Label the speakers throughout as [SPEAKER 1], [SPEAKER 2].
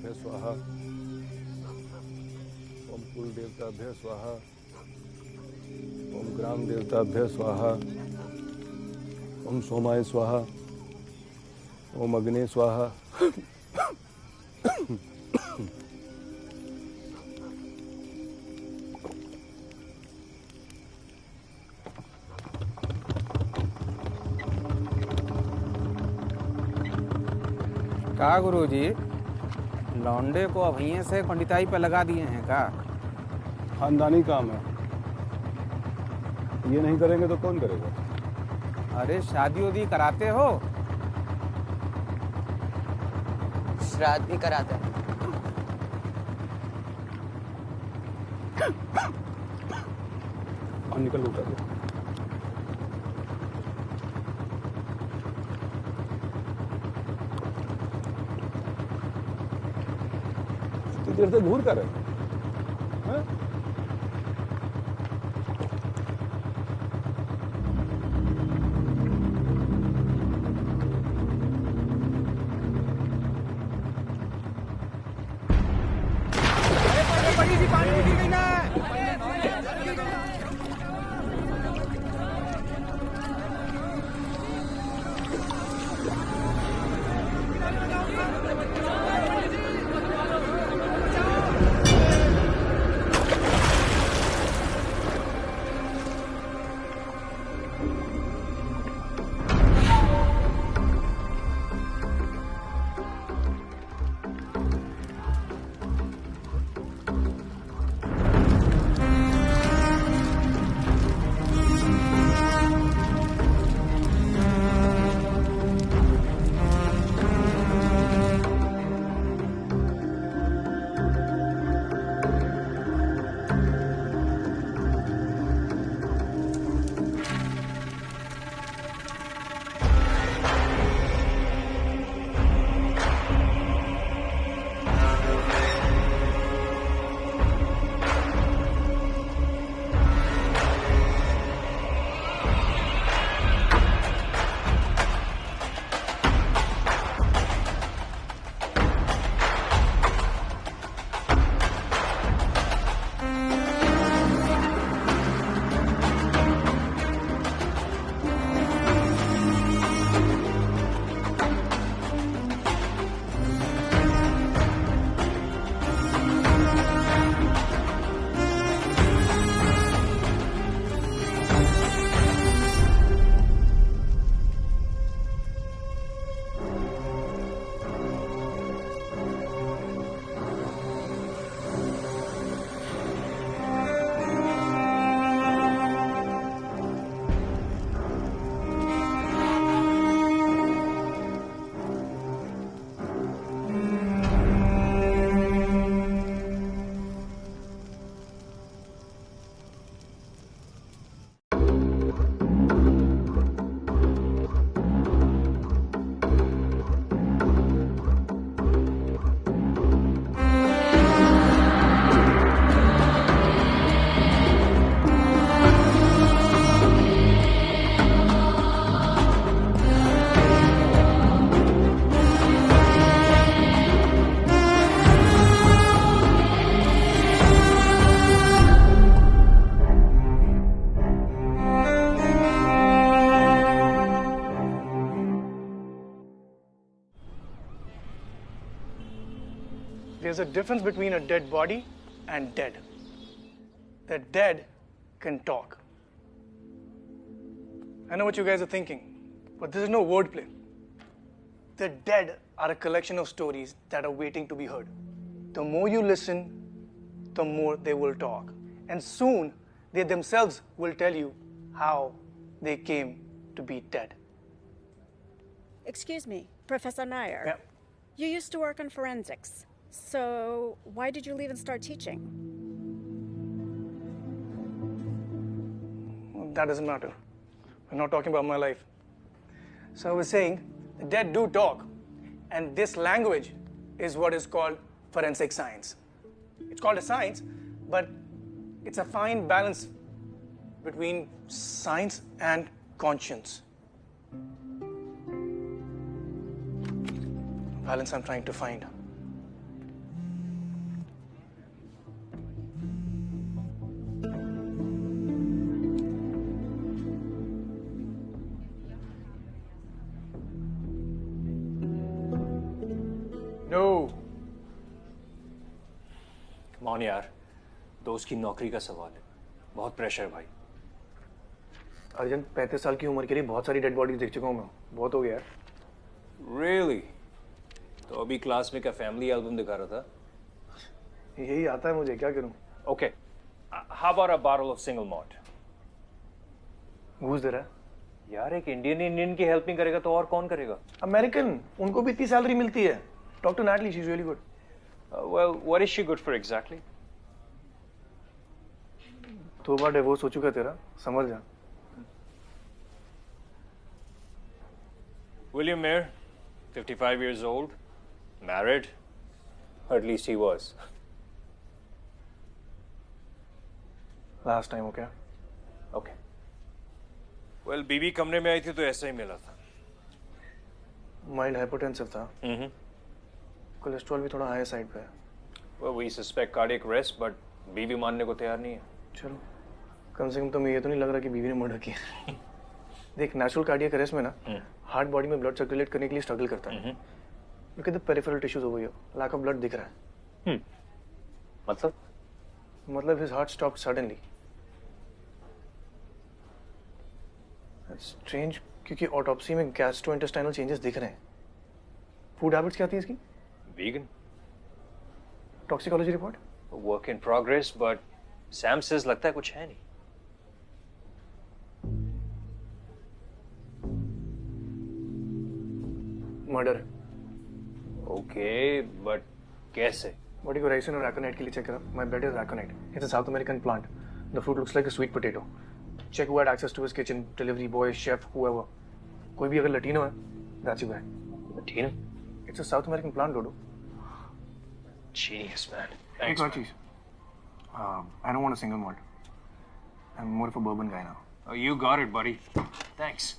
[SPEAKER 1] देवताभ्य स्वाहा। ओम कुल देवताभ्य स्वाहा। ओम ग्राम देवताभ्य स्वाहा। ओम सोमाय स्वाहा। ओम अग्ने स्वाहा।
[SPEAKER 2] का गुरुजी, लौंडे को अभिये से पंडिताई पे लगा दिए हैं का?
[SPEAKER 1] खानदानी काम है, ये नहीं करेंगे तो कौन करेगा?
[SPEAKER 2] अरे शादी उदी कराते हो?
[SPEAKER 3] श्राद्ध भी कराते हैं।
[SPEAKER 1] और निकल उठा दो। देर से घूर कर रहे हैं?
[SPEAKER 2] बड़ी सी पानी में गिर गई ना।
[SPEAKER 4] There's a difference between a dead body and dead. The dead can talk. I know what you guys are thinking, but this is no wordplay. The dead are a collection of stories that are waiting to be heard. The more you listen, the more they will talk. And soon, they themselves will tell you how they came to be dead.
[SPEAKER 5] Excuse me, Professor Nair.
[SPEAKER 4] Yeah.
[SPEAKER 5] You used to work in forensics. So why did you leave and start teaching?
[SPEAKER 4] That doesn't matter. We're not talking about my life. So I was saying, the dead do talk. And this language is what is called forensic science. It's called a science, but it's a fine balance between science and conscience. Balance I'm trying to find.
[SPEAKER 6] On यार, दोस्त की नौकरी का सवाल है, बहुत pressure है भाई।
[SPEAKER 4] अर्जन 35 साल की उम्र के लिए बहुत सारी डेड बॉडीज देख चुका हूँ मैं, बहुत हो गया यार।
[SPEAKER 6] Really? तो अभी क्लास में क्या फैमिली एल्बम दिखा रहा था?
[SPEAKER 4] यही आता है मुझे, क्या करूँ?
[SPEAKER 6] Okay. How about a bottle of single malt?
[SPEAKER 4] घूस दे रहा है।
[SPEAKER 6] यार एक इंडियन की हेल्प नहीं करेगा तो और कौन करेगा?
[SPEAKER 4] अमेरिकन, उनको भी इतनी सैलरी मिलती है। Talk to Natalie, she is really good.
[SPEAKER 6] Well, what is she good for exactly?
[SPEAKER 4] 2 बार डिवोर्स हो चुका तेरा, समझ जा।
[SPEAKER 6] William Mayer, 55 years old, married, or at least he was.
[SPEAKER 4] Last time हो क्या?
[SPEAKER 6] Okay. Well, बीवी कमरे में आई थी तो ऐसा ही मिला था।
[SPEAKER 4] माइल्ड हाइपोटेंसिव था। कोलेस्ट्रॉल भी थोड़ा हाई साइड पे है।
[SPEAKER 6] Well, we suspect cardiac arrest, but बीवी मानने को तैयार नहीं है।
[SPEAKER 4] चलो, कम से कम तुम्हें ये तो नहीं लग रहा कि बीवी ने मर्डर किया। देख, नेचुरल कार्डियक अरेस्ट में ना हार्ट बॉडी में ब्लड सर्कुलेट करने के लिए स्ट्रगल करता है। Look at the peripheral tissues over here, lack of blood दिख रहा है। मतलब his heart stopped suddenly. Strange, क्योंकि ऑटोप्सी में गैस्ट्रोइंटेस्टाइनल चेंजेस दिख रहे हैं। फूड हैबिट्स क्या थी इसकी?
[SPEAKER 6] Vegan.
[SPEAKER 4] Toxicology report?
[SPEAKER 6] Work in progress, but Sam says लगता है कुछ है नहीं।
[SPEAKER 4] मर्डर।
[SPEAKER 6] Okay, but कैसे?
[SPEAKER 4] बॉडी को राइसिन और रैकोनाइट के लिए चेक करा। My blood is aconite. It's a South American plant. The fruit looks like a sweet potato. Check who had access to his kitchen, delivery boy, chef, whoever. कोई भी अगर Latino है, that's your guy.
[SPEAKER 6] Latino?
[SPEAKER 4] It's a South American plant, Dodo.
[SPEAKER 6] Genius, man.
[SPEAKER 4] एक
[SPEAKER 6] Thanks.
[SPEAKER 4] और चीज, I don't want a single malt. I'm more of a bourbon guy now.
[SPEAKER 6] Oh, you got it, buddy. Thanks.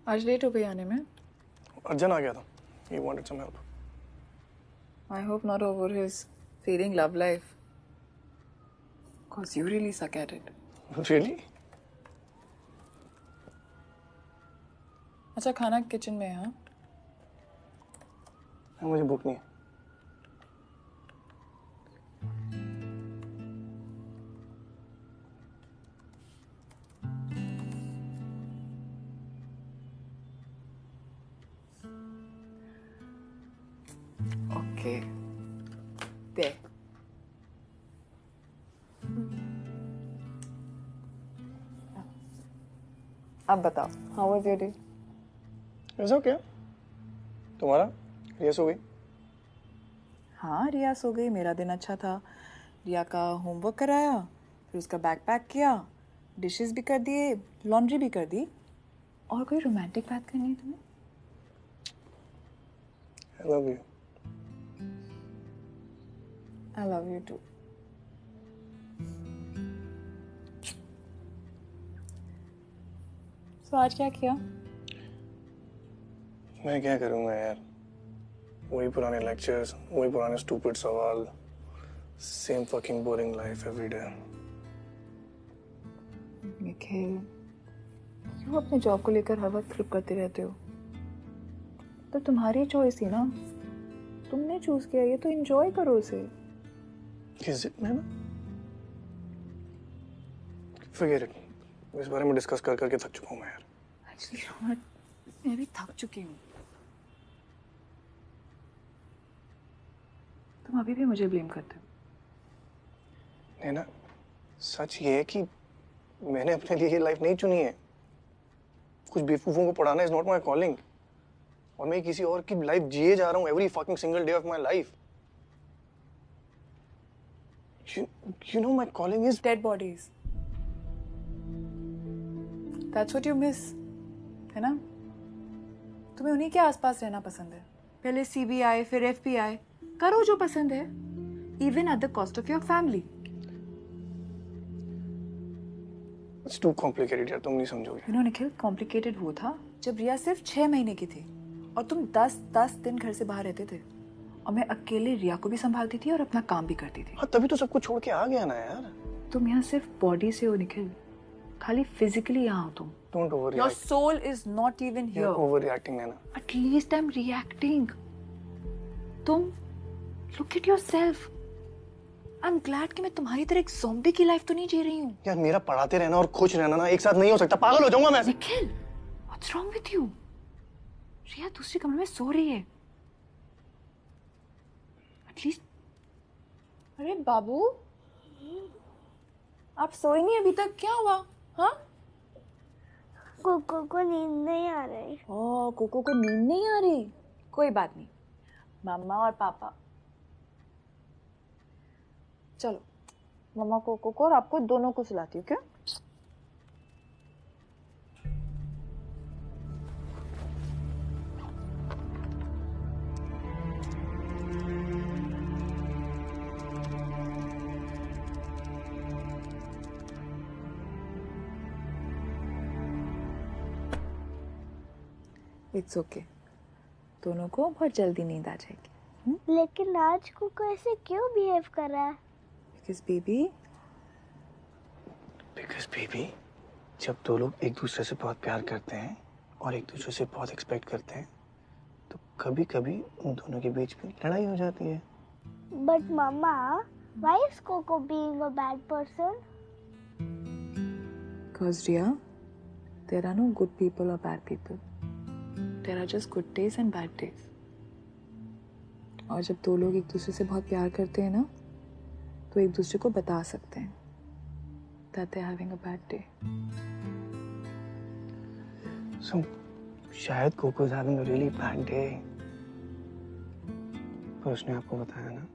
[SPEAKER 7] आज late हो गई आने में.
[SPEAKER 4] अर्जुन आ गया था. He wanted some help.
[SPEAKER 7] I hope not over his failing love life. Cause you really suck at it.
[SPEAKER 4] Really?
[SPEAKER 7] अच्छा खाना kitchen में है हाँ?
[SPEAKER 4] मुझे भूख नहीं है.
[SPEAKER 7] Okay. There. अब बताओ, how was your day?
[SPEAKER 4] It's okay. तुम्हारा? रियास हो गई?
[SPEAKER 7] हाँ रिया सो गई. मेरा दिन अच्छा था. रिया का होमवर्क कराया, फिर उसका बैग पैक किया, डिशेस भी कर दिए, लॉन्ड्री भी कर दी. और कोई रोमांटिक बात करनी है तुम्हें?
[SPEAKER 4] I love you.
[SPEAKER 7] I love you too. So आज क्या किया?
[SPEAKER 4] मैं क्या करूँगा यार? वही पुराने लेक्चर्स, वही पुराने स्टूपिड सवाल, same fucking boring life every day.
[SPEAKER 7] Nikhil, क्यों अपने जॉब को लेकर हर वक्त ट्रिप करते रहते हो? तो तुम्हारी चॉइस थी ना. तुमने चूज किया, ये तो एंजॉय करो उसे.
[SPEAKER 4] Is it, man? Forget it. इस बारे में डिस्कस कर करके थक चुका हूँ मैं यार.
[SPEAKER 7] Actually, you know what? मैं भी थक चुकी हूँ. तुम अभी भी मुझे ब्लेम करते हो.
[SPEAKER 4] नैना, सच ये है कि मैंने अपने लिए ये लाइफ नहीं चुनी है. कुछ बेवकूफों को पढ़ाना इज नॉट माई कॉलिंग. और मैं किसी और की लाइफ जिए जा रहा हूँ every fucking single day of my life. You know my calling is
[SPEAKER 7] Dead bodies. That's what you miss. है ना? तुम्हें उन्हीं के आसपास रहना पसंद है. पहले CBI, फिर FBI. करो जो पसंद है. Even at the cost of your family.
[SPEAKER 4] It's too complicated यार, तुम नहीं समझोगे.
[SPEAKER 7] You know निखिल, complicated वो था जब रिया सिर्फ 6 महीने की थी और तुम 10 दिन घर से बाहर रहते थे और मैं अकेले रिया को भी संभालती थी और अपना काम भी करती थी.
[SPEAKER 4] हाँ तभी तो सब कुछ छोड़ के आ गया ना यार.
[SPEAKER 7] तुम यहाँ सिर्फ बॉडी से हो निखिल, खाली फिजिकली यहाँ हो तुम.
[SPEAKER 4] Don't
[SPEAKER 7] Your
[SPEAKER 4] overreact.
[SPEAKER 7] soul is not even here.
[SPEAKER 4] You're overreacting Naina.
[SPEAKER 7] At least I'm reacting. तुम look at yourself. I'm glad कि मैं तुम्हारी तरह एक ज़ॉम्बी की लाइफ तो नहीं जी रही हूँ.
[SPEAKER 4] यार मेरा पढ़ाते रहना और खुश रहना ना एक साथ नहीं हो सकता. पागल हो जाऊंगा मैं.
[SPEAKER 7] Nikhil, what's wrong with you? रिया दूसरे कमरे में सो रही है. At least. अरे बाबू, आप सोए नहीं अभी तक, क्या हुआ? हाँ?
[SPEAKER 8] कोको को नींद नहीं आ रही.
[SPEAKER 7] ओह, कोको को नींद नहीं आ रही. कोई बात नहीं, मम्मा और पापा. चलो, मम्मा कोको को और आपको दोनों को सुलाती हूँ क्या? It's okay. दोनों को बहुत जल्दी नींद आ जाएगी.
[SPEAKER 8] लेकिन आज कोको ऐसे क्यों बिहेव कर रहा है?
[SPEAKER 7] बिकॉज़
[SPEAKER 4] बेबी, जब दो लोग एक दूसरे से बहुत प्यार करते हैं और एक दूसरे से बहुत एक्सपेक्ट करते हैं तो कभी कभी उन दोनों के बीच में लड़ाई हो जाती है.
[SPEAKER 8] But mama, why is Coco being a bad person?
[SPEAKER 7] Because Riya, there are no good people or bad people. There are just good days and bad days. और जब दो लोग एक दूसरे से बहुत प्यार करते हैं ना, तो एक दूसरे को बता सकते हैं that they're having a bad day.
[SPEAKER 4] So, शायद Coco is having a really bad day. पर उसने आपको बताया ना.